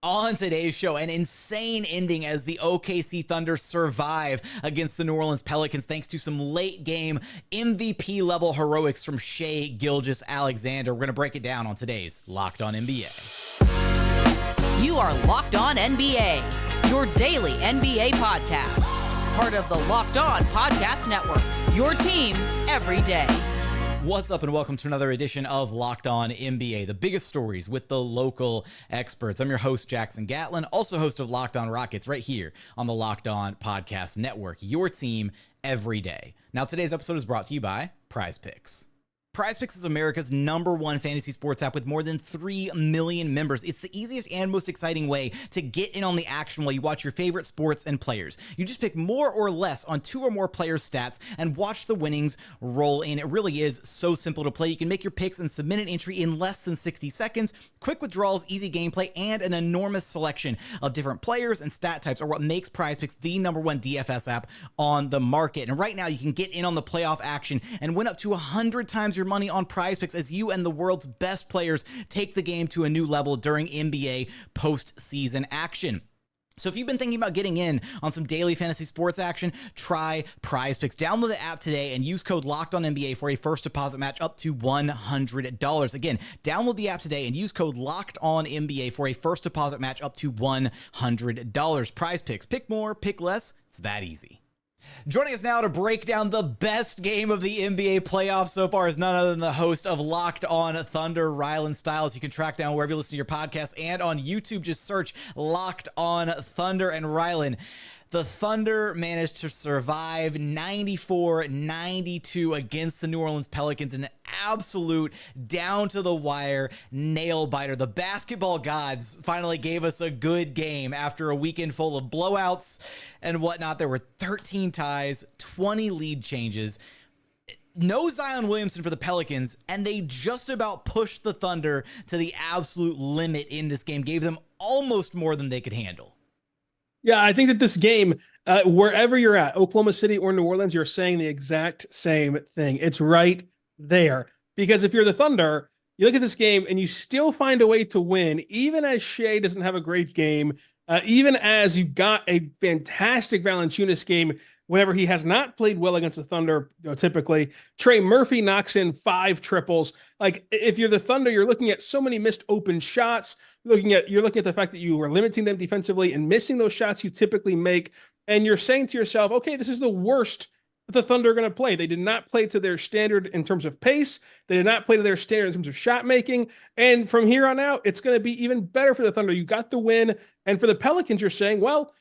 On today's show, an insane ending as the OKC Thunder survive against the New Orleans Pelicans thanks to some late game MVP level heroics from Shai Gilgeous-Alexander. We're going to break it down on today's Locked On NBA. You are Locked On NBA, your daily NBA podcast. Part of the Locked On Podcast Network, your team every day. What's up and welcome to another edition of Locked On NBA, the biggest stories with the local experts. I'm your host, Jackson Gatlin, also host of Locked On Rockets right here on the Locked On Podcast Network, your team every day. Now, today's episode is brought to you by Prize Picks. Prize Picks is America's #1 fantasy sports app with more than 3 million members. It's the easiest and most exciting way to get in on the action while you watch your favorite sports and players. You just pick more or less on 2 or more players' stats and watch the winnings roll in. It really is so simple to play. You can make your picks and submit an entry in less than 60 seconds. Quick withdrawals, easy gameplay, and an enormous selection of different players and stat types are what makes Prize Picks the #1 DFS app on the market. And right now you can get in on the playoff action and win up to 100 times your money on Prize Picks as you and the world's best players take the game to a new level during NBA postseason action. So if you've been thinking about getting in on some daily fantasy sports action, try Prize Picks. Download the app today and use code LOCKEDONNBA for a first deposit match up to $100. Again, download the app today and use code LOCKEDONNBA for a first deposit match up to $100. Prize Picks. Pick more, pick less. It's that easy. Joining us now to break down the best game of the NBA playoffs so far is none other than the host of Locked On Thunder, Rylan Stiles. You can track down wherever you listen to your podcast and on YouTube. Just search Locked On Thunder. And Rylan, the Thunder managed to survive 94-92 against the New Orleans Pelicans in an absolute down-to-the-wire nail-biter. The basketball gods finally gave us a good game after a weekend full of blowouts and whatnot. There were 13 ties, 20 lead changes. No Zion Williamson for the Pelicans, and they just about pushed the Thunder to the absolute limit in this game, gave them almost more than they could handle. Yeah, I think that this game, wherever you're at, Oklahoma City or New Orleans, you're saying the exact same thing. It's right there. Because if you're the Thunder, you look at this game and you still find a way to win, even as Shai doesn't have a great game, even as you got a fantastic Valanciunas game whenever he has not played well against the Thunder, typically. Trey Murphy knocks in 5 triples. Like, if you're the Thunder, you're looking at so many missed open shots. You're looking at the fact that you were limiting them defensively and missing those shots you typically make. And you're saying to yourself, okay, this is the worst that the Thunder are going to play. They did not play to their standard in terms of pace. They did not play to their standard in terms of shot making. And from here on out, it's going to be even better for the Thunder. You got the win. And for the Pelicans, you're saying, well,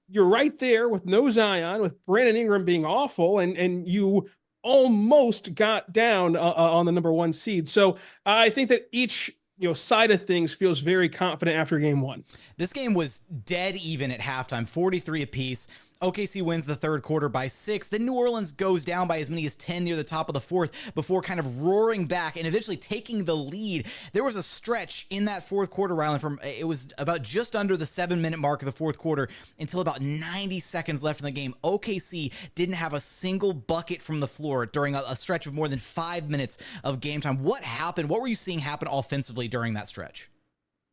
you're right there with no Zion, with Brandon Ingram being awful, and you almost got down on the #1 seed. So I think that each side of things feels very confident after game one. This game was dead even at halftime, 43 apiece. OKC wins the third quarter by 6. Then New Orleans goes down by as many as 10 near the top of the fourth before kind of roaring back and eventually taking the lead. There was a stretch in that fourth quarter, Rylan, it was about just under the 7-minute mark of the fourth quarter until about 90 seconds left in the game. OKC didn't have a single bucket from the floor during a stretch of more than 5 minutes of game time. What happened? What were you seeing happen offensively during that stretch?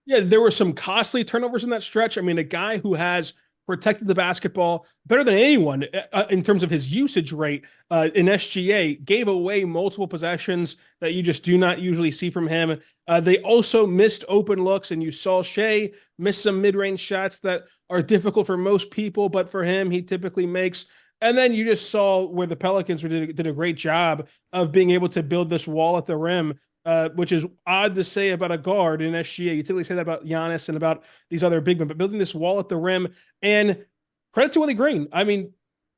Yeah, there were some costly turnovers in that stretch. I mean, a guy who has protected the basketball better than anyone in terms of his usage rate in SGA, gave away multiple possessions that you just do not usually see from him. They also missed open looks, and you saw Shai miss some mid-range shots that are difficult for most people, but for him, he typically makes. And then you just saw where the Pelicans did a great job of being able to build this wall at the rim, which is odd to say about a guard in SGA. You typically say that about Giannis and about these other big men, but building this wall at the rim. And credit to Willie Green. I mean,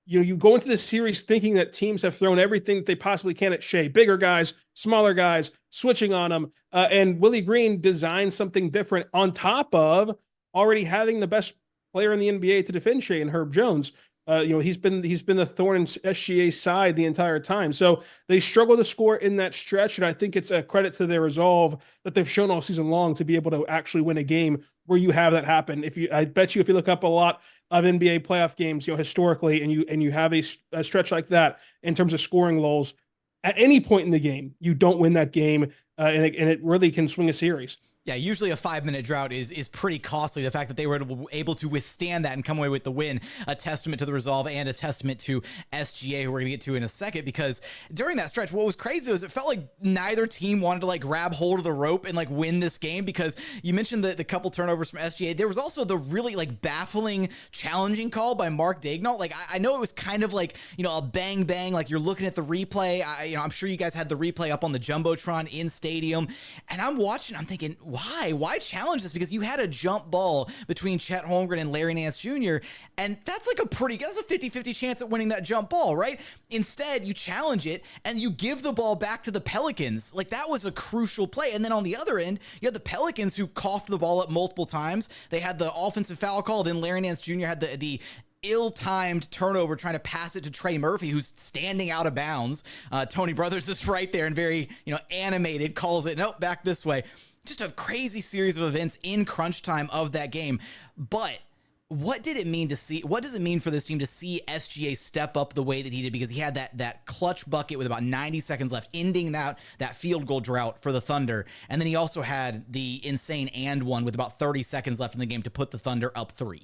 you go into this series thinking that teams have thrown everything that they possibly can at Shai. Bigger guys, smaller guys, switching on them. And Willie Green designed something different on top of already having the best player in the NBA to defend Shai and Herb Jones. He's been the thorn in SGA's side the entire time. So they struggle to score in that stretch, and I think it's a credit to their resolve that they've shown all season long to be able to actually win a game where you have that happen. I bet you if you look up a lot of NBA playoff games, historically, and you have a stretch like that in terms of scoring lulls, at any point in the game, you don't win that game, and it really can swing a series. Yeah, usually a 5-minute drought is pretty costly. The fact that they were able to withstand that and come away with the win, a testament to the resolve and a testament to SGA, who we're going to get to in a second, because during that stretch, what was crazy was it felt like neither team wanted to like grab hold of the rope and like win this game, because you mentioned the couple turnovers from SGA. There was also the really like baffling, challenging call by Mark Daignault. Like I know it was kind of like, a bang bang, like you're looking at the replay. I'm sure you guys had the replay up on the Jumbotron in stadium, and I'm watching, I'm thinking, why challenge this? Because you had a jump ball between Chet Holmgren and Larry Nance Jr., and that's like that's a 50-50 chance at winning that jump ball, right? Instead, you challenge it and you give the ball back to the Pelicans. Like, that was a crucial play. And then on the other end, you had the Pelicans who coughed the ball up multiple times. They had the offensive foul call. Then Larry Nance Jr. had the ill-timed turnover trying to pass it to Trey Murphy, who's standing out of bounds. Tony Brothers is right there and very, animated, calls it, nope, back this way. Just a crazy series of events in crunch time of that game. But what does it mean for this team to see SGA step up the way that he did? Because he had that clutch bucket with about 90 seconds left, ending that field goal drought for the Thunder. And then he also had the insane and one with about 30 seconds left in the game to put the Thunder up 3.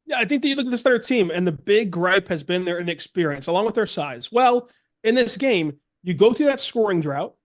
Yeah, I think that you look at this Thunder team, and the big gripe has been their inexperience, along with their size. Well, in this game, you go through that scoring drought.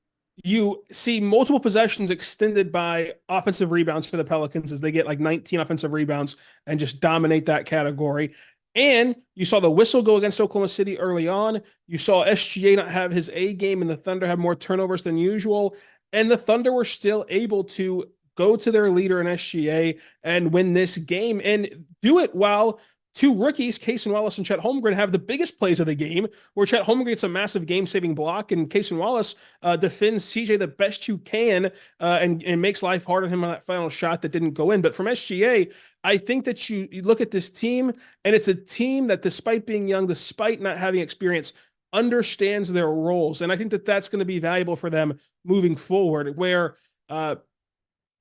You see multiple possessions extended by offensive rebounds for the Pelicans as they get like 19 offensive rebounds and just dominate that category. And you saw the whistle go against Oklahoma City early on. You saw SGA not have his A game, and the Thunder have more turnovers than usual. And the Thunder were still able to go to their leader in SGA and win this game, and do it while two rookies, Cason, Wallace, and Chet Holmgren, have the biggest plays of the game, where Chet Holmgren gets a massive game-saving block, and Cason Wallace defends CJ the best you can, and makes life hard on him on that final shot that didn't go in. But from SGA, I think that you look at this team, and it's a team that, despite being young, despite not having experience, understands their roles. And I think that that's going to be valuable for them moving forward, where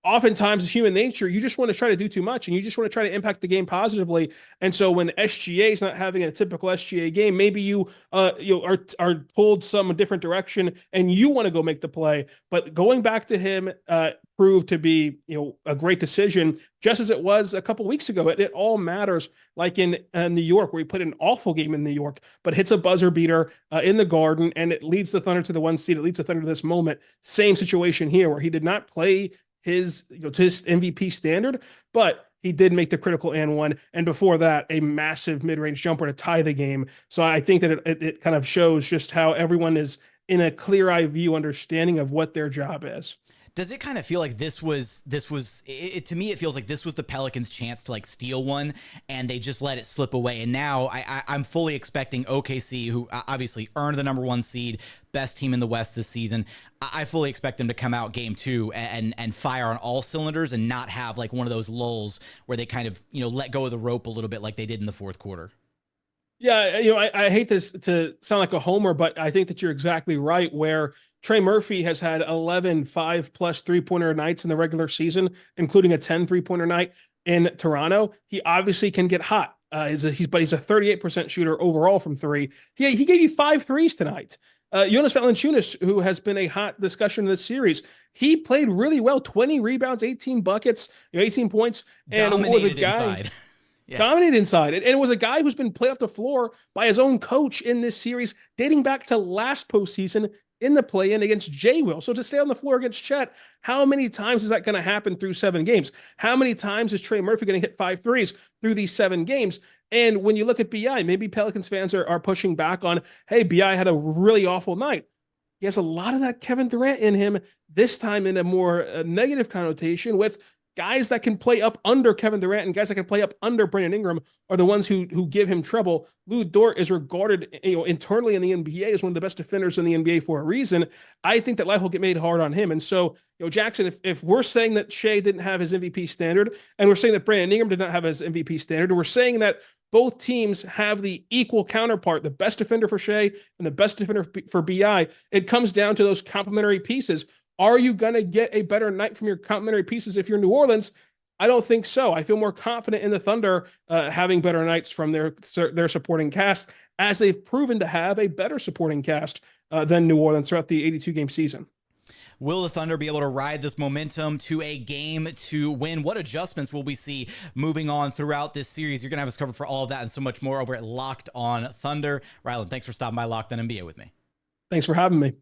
oftentimes, it's human nature. You just want to try to do too much, and you just want to try to impact the game positively. And so when SGA is not having a typical SGA game, maybe you are pulled some different direction and you want to go make the play. But going back to him proved to be a great decision, just as it was a couple weeks ago. It all matters, like in New York, where he played an awful game in New York, but hits a buzzer beater in the Garden, and it leads the Thunder to the 1 seed. It leads the Thunder to this moment. Same situation here, where he did not play his to his MVP standard, but he did make the critical and one, and before that, a massive mid-range jumper to tie the game. So I think that it kind of shows just how everyone is in a clear-eye view understanding of what their job is. Does it kind of feel like this was to me, it feels like this was the Pelicans' chance to like steal one, and they just let it slip away. And now I'm fully expecting OKC, who obviously earned the number 1 seed, best team in the West this season, I fully expect them to come out game 2 and fire on all cylinders and not have like one of those lulls where they kind of, let go of the rope a little bit like they did in the fourth quarter. Yeah, I hate this to sound like a homer, but I think that you're exactly right, where Trey Murphy has had 11 5+ three-pointer nights in the regular season, including a 10 three-pointer night in Toronto. He obviously can get hot. He's a 38% shooter overall from 3. He gave you 5 threes tonight. Jonas Valanciunas, who has been a hot discussion in this series, he played really well. 20 rebounds, 18 buckets, 18 points, and was a guy inside. Yeah. Dominated inside. And it was a guy who's been played off the floor by his own coach in this series, dating back to last postseason in the play-in against Jay Will. So to stay on the floor against Chet, how many times is that going to happen through 7 games? How many times is Trey Murphy going to hit 5 threes through these 7 games? And when you look at BI, maybe Pelicans fans are pushing back on, hey, BI had a really awful night. He has a lot of that Kevin Durant in him, this time in a more negative connotation, with guys that can play up under Kevin Durant and guys that can play up under Brandon Ingram are the ones who give him trouble. Lou Dort is regarded, internally in the NBA as one of the best defenders in the NBA for a reason. I think that life will get made hard on him. And so, Jackson, if we're saying that Shai didn't have his MVP standard, and we're saying that Brandon Ingram did not have his MVP standard, and we're saying that both teams have the equal counterpart, the best defender for Shai and the best defender for BI, it comes down to those complementary pieces. Are you going to get a better night from your complementary pieces if you're New Orleans? I don't think so. I feel more confident in the Thunder having better nights from their supporting cast, as they've proven to have a better supporting cast than New Orleans throughout the 82-game season. Will the Thunder be able to ride this momentum to a game to win? What adjustments will we see moving on throughout this series? You're going to have us covered for all of that and so much more over at Locked On Thunder. Rylan, thanks for stopping by Locked On NBA with me. Thanks for having me.